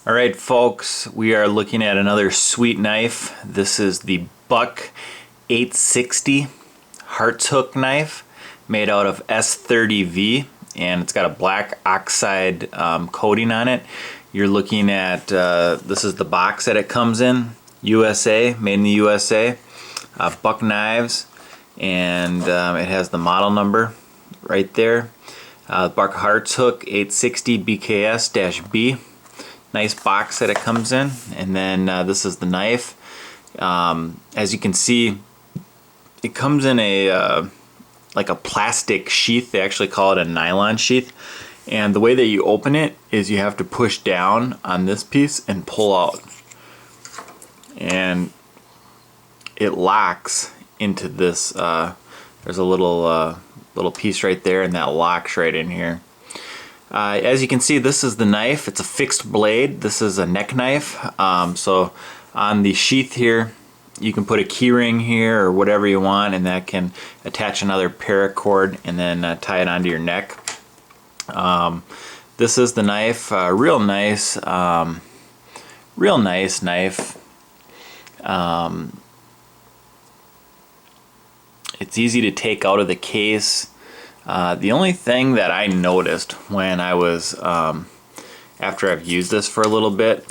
Alright folks, we are looking at another sweet knife. This is the Buck 860 Hartsook knife made out of S30V, and it's got a black oxide coating on it. You're looking at, this is the box that it comes in, USA, made in the USA, Buck Knives, and it has the model number right there. Buck Hartsook 860 BKS-B. Nice box that it comes in, and then this is the knife. As you can see, it comes in a like a plastic sheath. They actually call it a nylon sheath, and the way that you open it is you have to push down on this piece and pull out, and it locks into this. There's a little piece right there, and that locks right in here. As you can see, this is the knife. It's a fixed blade. This is a neck knife. So on the sheath here, you can put a key ring here or whatever you want, and that can attach another paracord and then tie it onto your neck. This is the knife. Real nice knife. It's easy to take out of the case. The only thing that I noticed when I was, after I've used this for a little bit,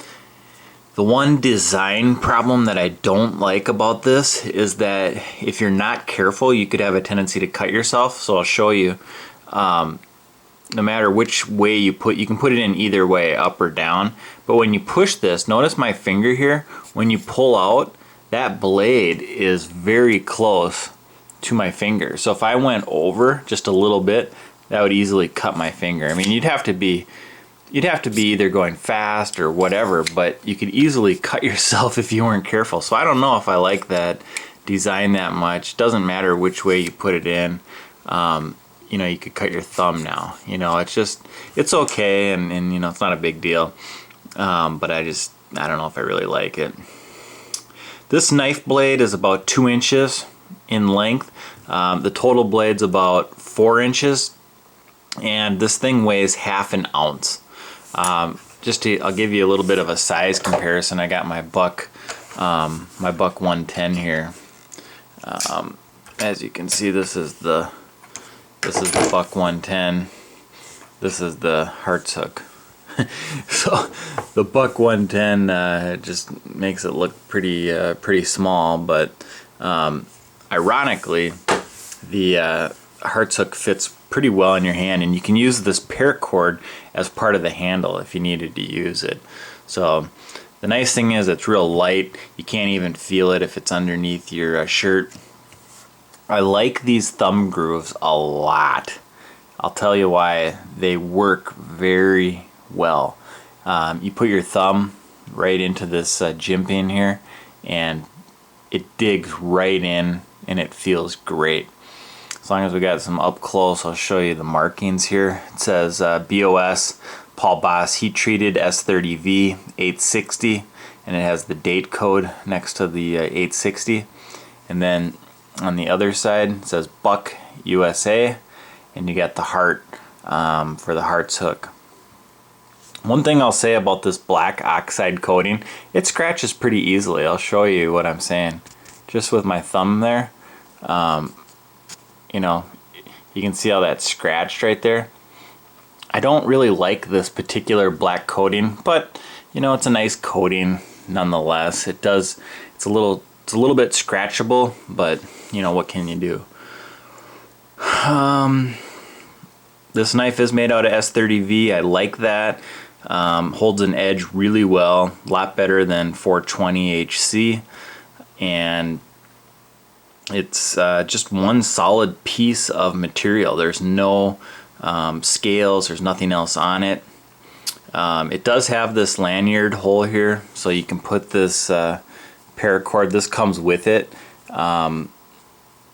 the one design problem that I don't like about this is that if you're not careful, you could have a tendency to cut yourself. So I'll show you, no matter which way you can put it in either way, up or down. But when you push this, notice my finger here, when you pull out, that blade is very close to my finger. So if I went over just a little bit, that would easily cut my finger. I mean, you'd have to be either going fast or whatever, but you could easily cut yourself if you weren't careful. So I don't know if I like that design that much. Doesn't matter which way you put it in. You know, you could cut your thumb now. You know, it's okay, and you know, it's not a big deal. But I don't know if I really like it. This knife blade is about 2 inches in length. The total blade's about 4 inches, and this thing weighs ½ an ounce. I'll give you a little bit of a size comparison. I got my Buck 110 here. As you can see, this is the Buck 110. This is the Hartsook. So the Buck 110 just makes it look pretty small, but ironically, the Hartsook fits pretty well in your hand, and you can use this paracord as part of the handle if you needed to use it. So the nice thing is it's real light. You can't even feel it if it's underneath your shirt. I like these thumb grooves a lot. I'll tell you why. They work very well. You put your thumb right into this jimping here, and it digs right in, and it feels great. As long as we got some up close, I'll show you the markings here. It says BOS Paul Boss Heat Treated S30V 860, and it has the date code next to the 860. And then on the other side it says Buck USA, and you got the heart for the Hartsook. One thing I'll say about this black oxide coating, it scratches pretty easily. I'll show you what I'm saying. Just with my thumb there, you know, you can see how that's scratched right there. I don't really like this particular black coating, but you know, it's a nice coating nonetheless. It's a little bit scratchable, but you know, what can you do? This knife is made out of S30V. I like that. Holds an edge really well, a lot better than 420 HC, and it's just one solid piece of material. There's no scales, there's nothing else on it. It does have this lanyard hole here, so you can put this paracord. This comes with it, and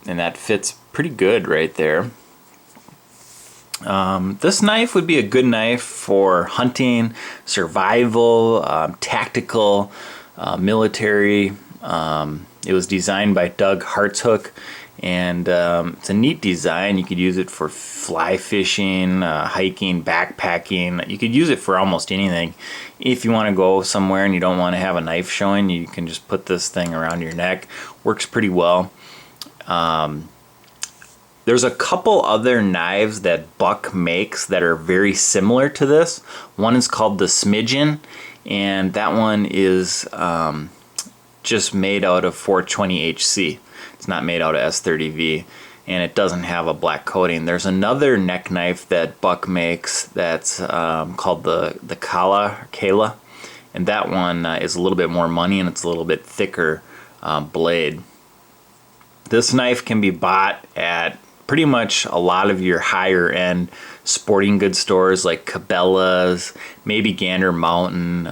that fits pretty good right there. This knife would be a good knife for hunting, survival, tactical, military. It was designed by Doug Hartsook, and it's a neat design. You could use it for fly fishing, hiking, backpacking. You could use it for almost anything. If you want to go somewhere and you don't want to have a knife showing, you can just put this thing around your neck. Works pretty well. There's a couple other knives that Buck makes that are very similar to this. One is called the Smidgen, and that one is just made out of 420HC. It's not made out of S30V, and it doesn't have a black coating. There's another neck knife that Buck makes that's called the Kala, and that one is a little bit more money, and it's a little bit thicker blade. This knife can be bought at pretty much a lot of your higher end sporting goods stores like Cabela's, maybe Gander Mountain,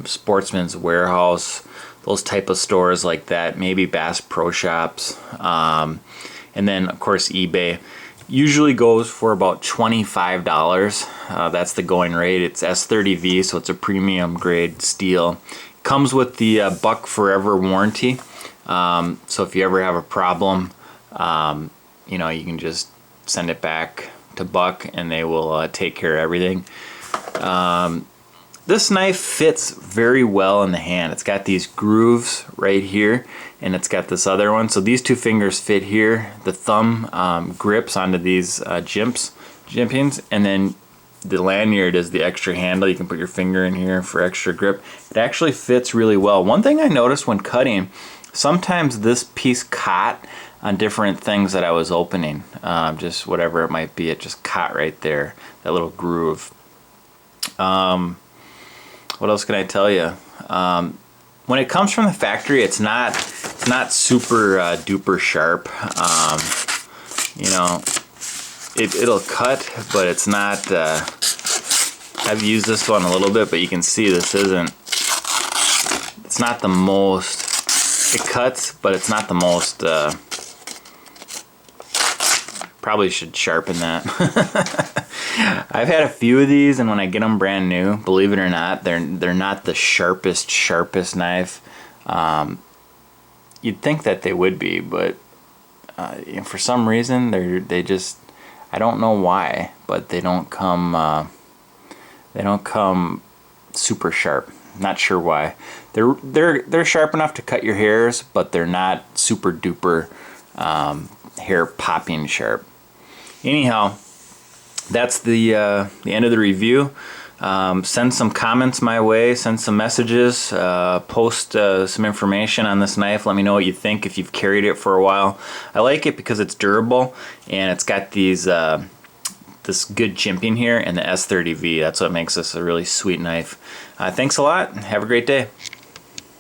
Sportsman's Warehouse, those type of stores like that, maybe Bass Pro Shops, and then of course eBay. Usually goes for about $25. That's the going rate. It's S30V, so it's a premium grade steel. Comes with the Buck Forever warranty, so if you ever have a problem, you know, you can just send it back to Buck and they will take care of everything. This knife fits very well in the hand. It's got these grooves right here, and it's got this other one. So these two fingers fit here. The thumb grips onto these jimpings, and then the lanyard is the extra handle. You can put your finger in here for extra grip. It actually fits really well. One thing I noticed when cutting, sometimes this piece caught on different things that I was opening. Just whatever it might be, it just caught right there, that little groove. What else can I tell you? When it comes from the factory, it's not super duper sharp. You know, it'll cut, but it's not. I've used this one a little bit, but you can see this isn't. It's not the most. It cuts, but it's not the most. Probably should sharpen that. I've had a few of these, and when I get them brand new, believe it or not, they're not the sharpest knife. You'd think that they would be, but you know, for some reason they just, I don't know why, but they don't come super sharp. Not sure why. They're sharp enough to cut your hairs, but they're not super duper hair popping sharp. Anyhow, that's the end of the review. Send some comments my way, send some messages, post some information on this knife. Let me know what you think if you've carried it for a while. I like it because it's durable and it's got these this good jimping here and the S30V. That's what makes this a really sweet knife. Thanks a lot. Have a great day.